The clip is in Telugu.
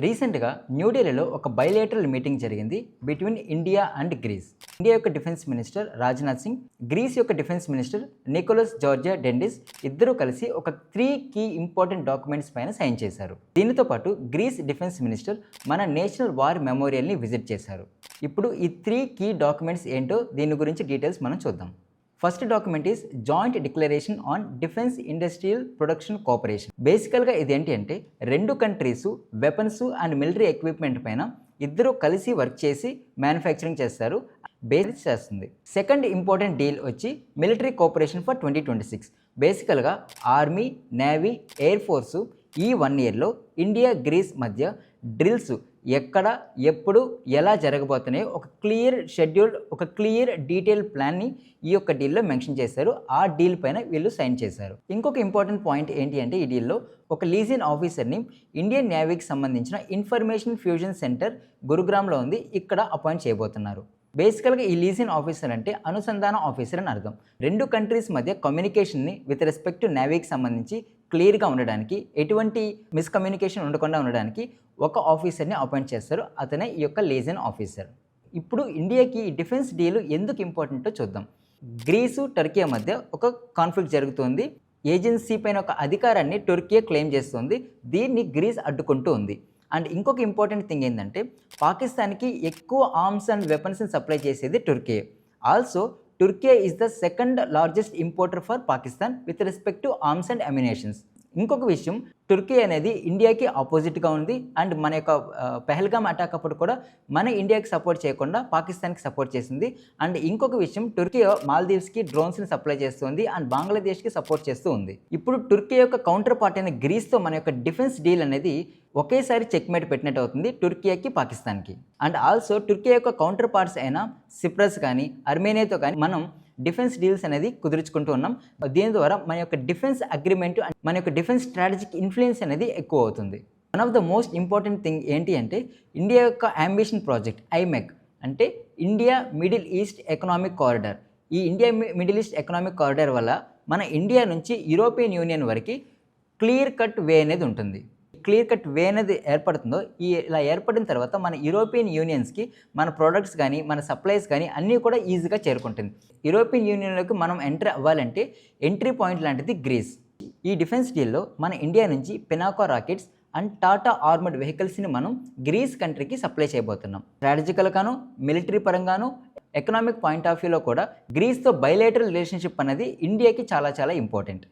రీసెంట్గా న్యూఢిల్లీలో ఒక బైలేటరల్ మీటింగ్ జరిగింది between India and Greece. India యొక్క defence minister Rajnath Singh, Greece యొక్క defence minister Nikolaos Georgios Dendias ఇద్దరూ కలిసి ఒక 3 కీ ఇంపార్టెంట్ డాక్యుమెంట్స్ పైన సైన్ చేశారు. దీనితో పాటు గ్రీస్ డిఫెన్స్ మినిస్టర్ మన నేషనల్ వార్ మెమోరియల్ని విజిట్ చేశారు. ఇప్పుడు ఈ 3 కీ డాక్యుమెంట్స్ ఏంటో దీని గురించి డీటెయిల్స్ మనం చూద్దాం. First document is joint declaration on defence industrial production cooperation. బేసికల్గా ఇది ఏంటి అంటే 2 countries weapons and military equipment పైన ఇద్దరు కలిసి వర్క్ చేసి మ్యానుఫ్యాక్చరింగ్ చేస్తారు, బేస్ చేస్తుంది. సెకండ్ ఇంపార్టెంట్ డీల్ వచ్చి మిలిటరీ కోఆపరేషన్ ఫర్ 2026. బేసికల్గా ఆర్మీ, నేవీ, ఎయిర్ ఫోర్సు ఈ 1 ఇయర్లో ఇండియా గ్రీస్ మధ్య డ్రిల్స్ ఎక్కడ, ఎప్పుడు, ఎలా జరగబోతున్నాయో ఒక క్లియర్ షెడ్యూల్, ఒక క్లియర్ డీటెయిల్ ప్లాన్ని ఈ యొక్క డీల్లో మెన్షన్ చేశారు. ఆ డీల్ పైన వీళ్ళు సైన్ చేశారు. ఇంకొక ఇంపార్టెంట్ పాయింట్ ఏంటి అంటే ఈ డీల్లో ఒక లీజియన్ ఆఫీసర్ని ఇండియన్ నేవీకి సంబంధించిన ఇన్ఫర్మేషన్ ఫ్యూజన్ సెంటర్ గురుగ్రామ్లో ఉంది, ఇక్కడ అపాయింట్ చేయబోతున్నారు. బేసికల్గా ఈ లీజియన్ ఆఫీసర్ అంటే అనుసంధాన ఆఫీసర్ అని అర్థం. 2 కంట్రీస్ మధ్య కమ్యూనికేషన్ని విత్ రెస్పెక్ట్ టు నేవీకి సంబంధించి క్లియర్గా ఉండడానికి, ఎటువంటి మిస్కమ్యూనికేషన్ ఉండకుండా ఉండడానికి ఒక ఆఫీసర్ని అపాయింట్ చేస్తారు. అతనే ఈ యొక్క లీజియన్ ఆఫీసర్. ఇప్పుడు ఇండియాకి ఈ డిఫెన్స్ డీల్ ఎందుకు ఇంపార్టెంటో చూద్దాం. గ్రీసు, టర్కీ మధ్య ఒక కాన్ఫ్లిక్ట్ జరుగుతుంది. ఏజెన్సీ పైన ఒక అధికారాన్ని టర్కీ క్లెయిమ్ చేస్తుంది. దీన్ని గ్రీస్ అడ్డుకుంటూ ఉంది. అండ్ ఇంకొక ఇంపార్టెంట్ థింగ్ ఏంటంటే పాకిస్తాన్కి ఎక్కువ ఆర్మ్స్ అండ్ వెపన్స్ని సప్లై చేసేది Turkey. Also Turkey is the second largest importer for Pakistan with respect to arms and ammunitions. ఇంకొక విషయం, టర్కీ అనేది ఇండియాకి ఆపోజిట్గా ఉంది. అండ్ మన యొక్క పెహల్గామ్ అటాక్ అప్పుడు కూడా మన ఇండియాకి సపోర్ట్ చేయకుండా పాకిస్తాన్కి సపోర్ట్ చేసింది. అండ్ ఇంకొక విషయం, టర్కీ మాల్దీవ్స్కి డ్రోన్స్ని సప్లై చేస్తుంది అండ్ బంగ్లాదేశ్కి సపోర్ట్ చేస్తూ ఉంది. ఇప్పుడు టర్కీ యొక్క కౌంటర్ పార్ట్ అయిన గ్రీస్తో మన యొక్క డిఫెన్స్ డీల్ అనేది ఒకేసారి చెక్మేట్ పెట్టినట్టు అవుతుంది టర్కీకి, పాకిస్తాన్కి. అండ్ ఆల్సో టర్కీ యొక్క కౌంటర్ పార్ట్స్ అయిన సిప్రస్ కానీ, అర్మేనియాతో కానీ మనం డిఫెన్స్ డీల్స్ అనేది కుదుర్చుకుంటూ ఉన్నాం. దీని ద్వారా మన యొక్క డిఫెన్స్ అగ్రిమెంట్ అండ్ మన యొక్క డిఫెన్స్ స్ట్రాటజిక్ ఇన్ఫ్లుయెన్స్ అనేది ఎక్కువ అవుతుంది. One of the most important thing ఏంటి అంటే ఇండియా యొక్క అంబిషన్ ప్రాజెక్ట్ ఐమెక్, అంటే India Middle East economic corridor. ఈ India Middle East economic corridor వల్ల మన ఇండియా నుంచి యూరోపియన్ యూనియన్ వరకు క్లియర్ కట్ వే అనేది ఉంటుంది. క్లియర్ కట్ వే అనేది ఏర్పడుతుందో, ఇలా ఏర్పడిన తర్వాత మన యూరోపియన్ యూనియన్స్కి మన ప్రోడక్ట్స్ కానీ, మన సప్లైస్ కానీ అన్నీ కూడా ఈజీగా చేరుకుంటుంది. యూరోపియన్ యూనియన్లోకి మనం ఎంటర్ అవ్వాలంటే ఎంట్రీ పాయింట్ లాంటిది గ్రీస్. ఈ డిఫెన్స్ డీల్లో మన ఇండియా నుంచి Pinaka rockets and Tata armoured వెహికల్స్ని మనం గ్రీస్ కంట్రీకి సప్లై చేయబోతున్నాం. స్ట్రాటజికల్గాను, మిలిటరీ పరంగాను, ఎకనామిక్ పాయింట్ ఆఫ్ వ్యూలో కూడా గ్రీస్తో బైలేటరల్ రిలేషన్షిప్ అనేది ఇండియాకి చాలా చాలా ఇంపార్టెంట్.